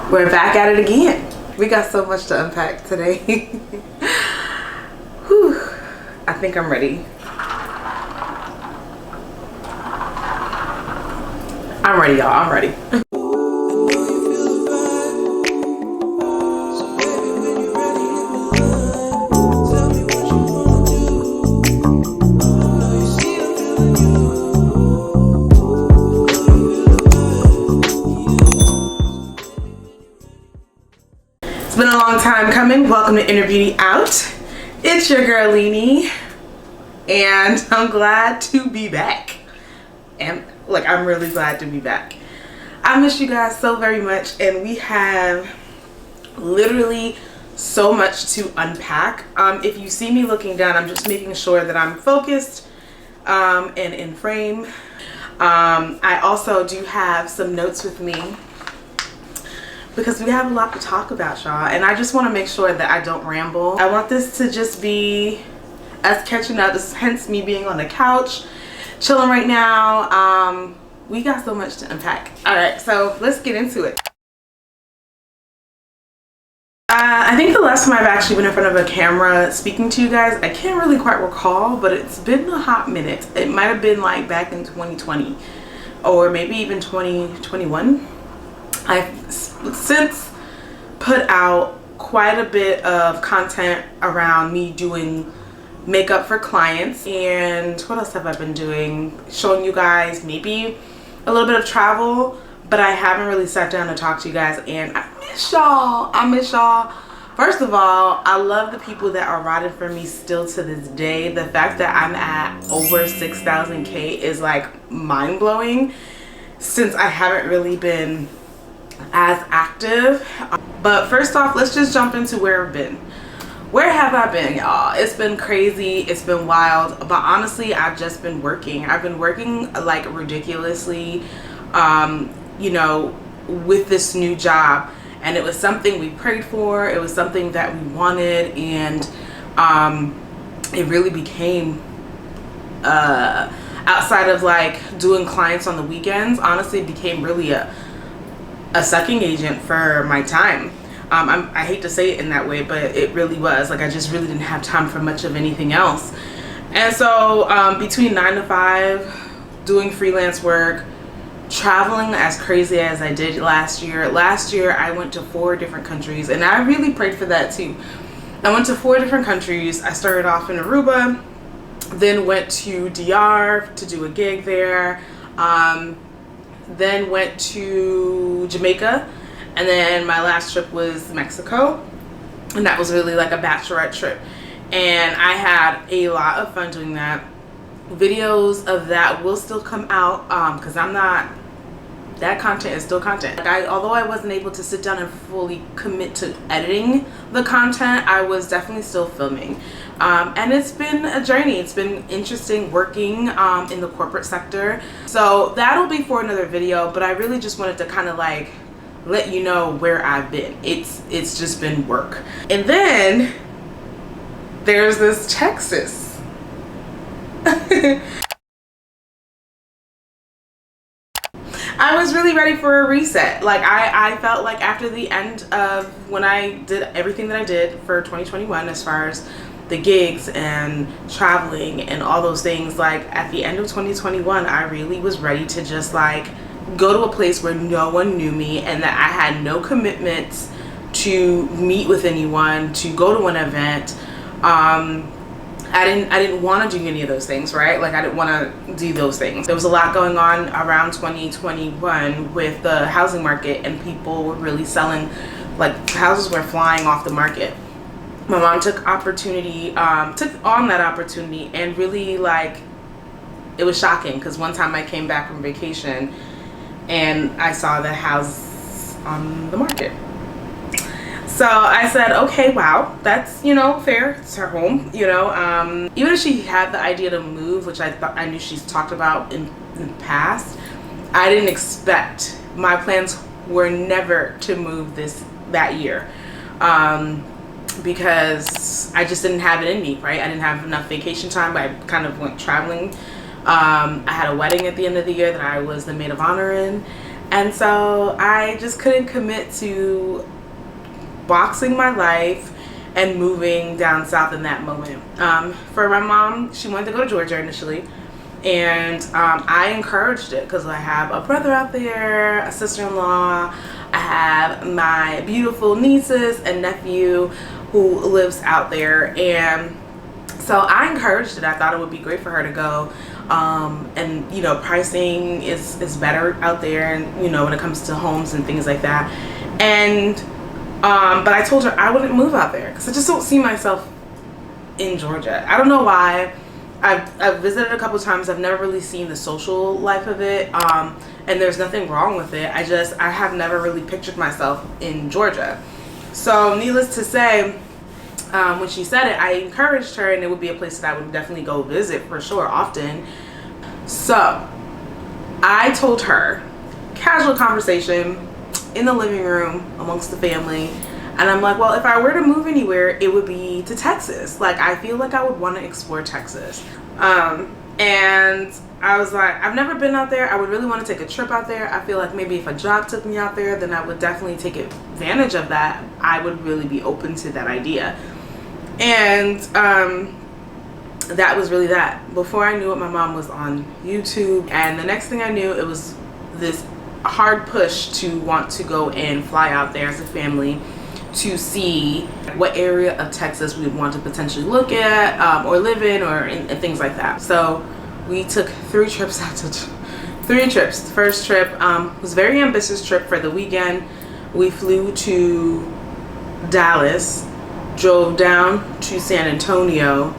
We're back at it again. We got so much to unpack today. Whew. I think I'm ready. I'm ready, y'all. I'm ready. It's been a long time coming. Welcome to InnerBeautyOut. It's your girl Linnee, and I'm glad to be back. And like, I'm really glad to be back. I miss you guys so very much, and we have literally so much to unpack. If you see me looking down, I'm just making sure that I'm focused and in frame. I also do have some notes with me because we have a lot to talk about, y'all, and I just want to make sure that I don't ramble. I want this to just be us catching up. This is hence me being on the couch chilling right now. We got so much to unpack. All right, so let's get into it. I think the last time I've actually been in front of a camera speaking to you guys, I can't really quite recall, but it's been a hot minute. It might have been like back in 2020 or maybe even 2021. I've since put out quite a bit of content around me doing makeup for clients, and what else have I been doing? Showing you guys maybe a little bit of travel, but I haven't really sat down to talk to you guys, and I miss y'all. I miss y'all. First of all, I love the people that are riding for me still to this day. The fact that I'm at over 6,000K is like mind-blowing, since I haven't really been as active. But first off, let's just jump into where I've been. Where have I been, y'all? It's been crazy. It's been wild. But honestly, I've just been working. I've been working like ridiculously, you know, with this new job. And it was something we prayed for. It was something that we wanted. And it really became, outside of like doing clients on the weekends, honestly, it became really a sucking agent for my time. I hate to say it in that way, but it really was. Like, I just really didn't have time for much of anything else. And so between 9 to 5, doing freelance work, traveling as crazy as I did last year. Last year, I went to 4 different countries, and I really prayed for that too. I went to 4 different countries. I started off in Aruba, then went to DR to do a gig there, then went to Jamaica, and then my last trip was Mexico, and that was really like a bachelorette trip, and I had a lot of fun doing that. Videos of that will still come out because that content is still content. Like, although I wasn't able to sit down and fully commit to editing the content, I was definitely still filming. And it's been a journey. It's been interesting working in the corporate sector. So that'll be for another video, but I really just wanted to kind of like let you know where I've been. It's just been work. And then there's this Texas. I was really ready for a reset. Like, I felt like after the end of when I did everything that I did for 2021, as far as the gigs and traveling and all those things, like at the end of 2021, I really was ready to just like go to a place where no one knew me and that I had no commitments to meet with anyone, to go to an event. I didn't want to do any of those things, right? Like, I didn't want to do those things. There was a lot going on around 2021 with the housing market, and people were really selling, like, houses were flying off the market. My mom took on that opportunity, and really, like, it was shocking because one time I came back from vacation and I saw the house on the market. So I said, okay, wow, that's, you know, fair. It's her home, you know. Even if she had the idea to move, which I knew she's talked about in the past, I didn't expect. My plans were never to move that year, because I just didn't have it in me, right? I didn't have enough vacation time. I kind of went traveling. I had a wedding at the end of the year that I was the maid of honor in. And so I just couldn't commit to boxing my life and moving down south in that moment. For my mom, she wanted to go to Georgia initially, and I encouraged it because I have a brother out there, a sister-in-law, I have my beautiful nieces and nephew who lives out there, and so I encouraged it. I thought it would be great for her to go. And you know, pricing is better out there, and you know, when it comes to homes and things like that. And but I told her I wouldn't move out there because I just don't see myself in Georgia. I don't know why. I've visited a couple times. I've never really seen the social life of it, and there's nothing wrong with it. I have never really pictured myself in Georgia. So needless to say, when she said it, I encouraged her, and it would be a place that I would definitely go visit for sure often. So I told her, casual conversation in the living room amongst the family, and I'm like, well, if I were to move anywhere, it would be to Texas. Like, I feel like I would want to explore Texas. And I was like, I've never been out there. I would really want to take a trip out there. I feel like maybe if a job took me out there, then I would definitely take advantage of that. I would really be open to that idea. And that was really that. Before I knew it, my mom was on YouTube, and the next thing I knew, it was this hard push to want to go and fly out there as a family to see what area of Texas we would want to potentially look at or live in, and things like that. So we took 3 trips out to 3 trips. The first trip was a very ambitious trip for the weekend. We flew to Dallas, drove down to San Antonio,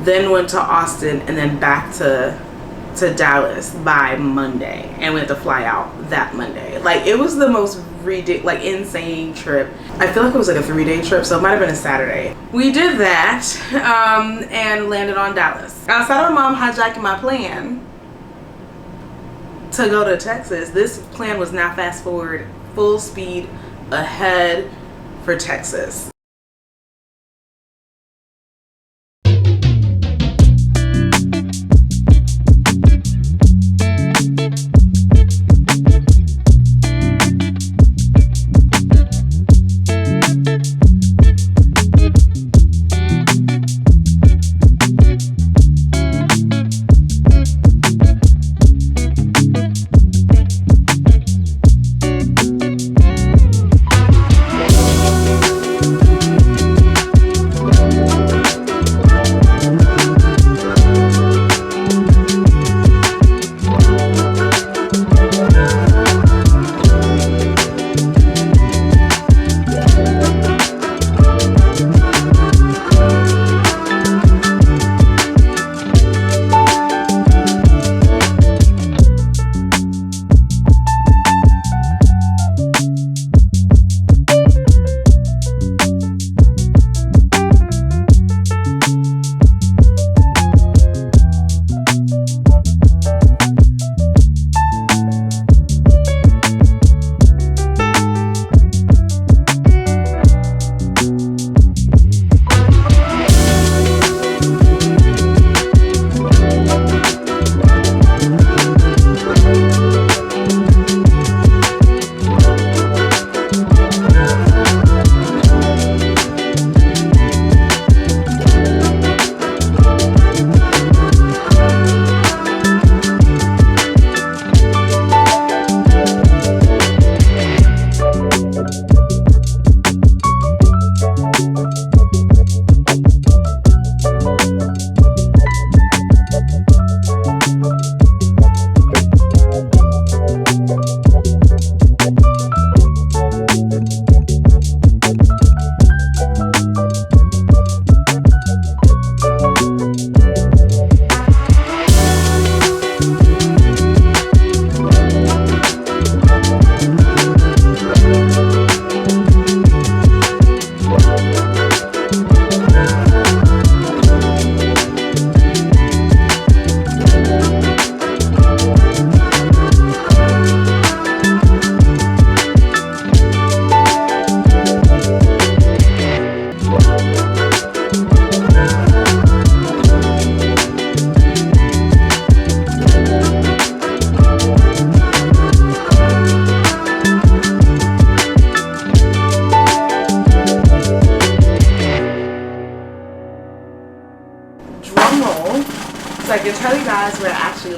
then went to Austin, and then back to Dallas by Monday, and we had to fly out that Monday. Like, it was the most ridiculous, like, insane trip. I feel like it was like a 3-day trip, so it might have been a Saturday. We did that and landed on Dallas. Outside of my mom hijacking my plan to go to Texas, this plan was now fast forward full speed ahead for Texas.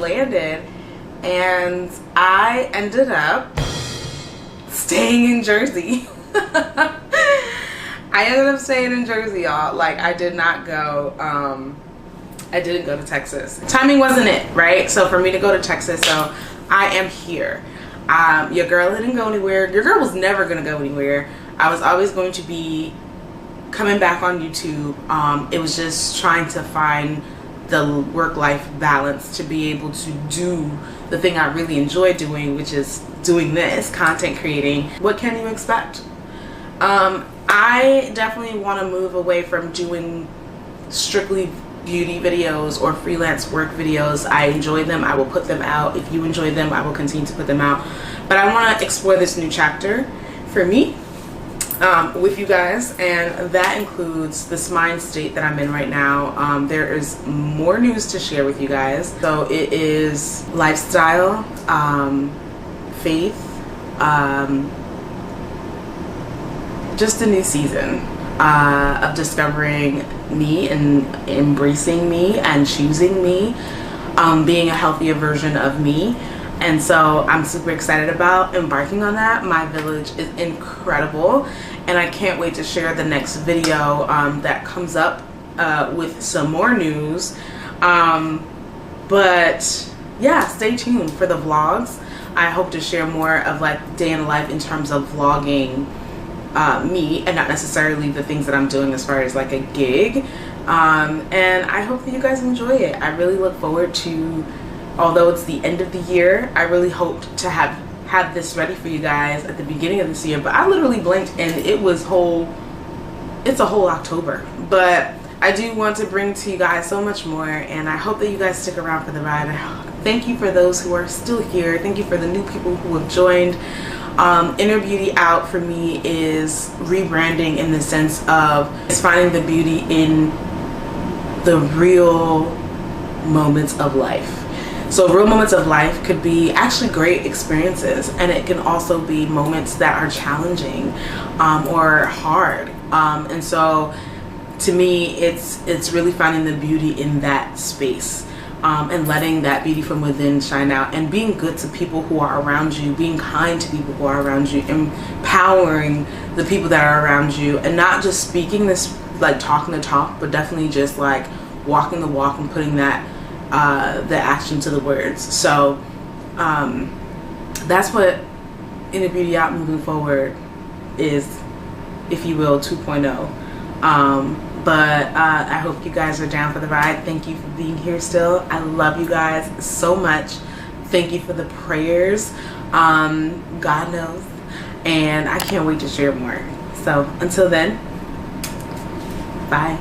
landed, and I ended up staying in Jersey. I ended up staying in Jersey, y'all. Like, I did not go, I didn't go to Texas. Timing wasn't it, right? So for me to go to Texas, so I am here. Your girl didn't go anywhere. Your girl was never gonna go anywhere. I was always going to be coming back on YouTube. It was just trying to find the work-life balance to be able to do the thing I really enjoy doing, which is doing this, content creating. What can you expect? I definitely want to move away from doing strictly beauty videos or freelance work videos. I enjoy them. I will put them out. If you enjoy them, I will continue to put them out. But I want to explore this new chapter for me with you guys, and that includes this mind state that I'm in right now. There is more news to share with you guys. So it is lifestyle, faith, just a new season of discovering me and embracing me and choosing me, being a healthier version of me. And so I'm super excited about embarking on that. My village is incredible, and I can't wait to share the next video that comes up with some more news. But yeah, stay tuned for the vlogs. I hope to share more of like day in the life in terms of vlogging me, and not necessarily the things that I'm doing as far as like a gig. And I hope that you guys enjoy it. I really look forward to, although it's the end of the year, I really hoped to have this ready for you guys at the beginning of this year, but I literally blinked and it's a whole October. But I do want to bring to you guys so much more, and I hope that you guys stick around for the ride. Thank you for those who are still here. Thank you for the new people who have joined. Inner Beauty Out for me is rebranding in the sense of it's finding the beauty in the real moments of life. So real moments of life could be actually great experiences, and it can also be moments that are challenging or hard. And so to me, it's really finding the beauty in that space. And letting that beauty from within shine out, and being good to people who are around you, being kind to people who are around you, empowering the people that are around you, and not just speaking this, like talking the talk, but definitely just like walking the walk and putting that the action to the words. So that's what Inner Beauty Out moving forward is, if you will, 2.0. But I hope you guys are down for the ride. Thank you for being here still. I love you guys so much. Thank you for the prayers. God knows. And I can't wait to share more. So until then, bye.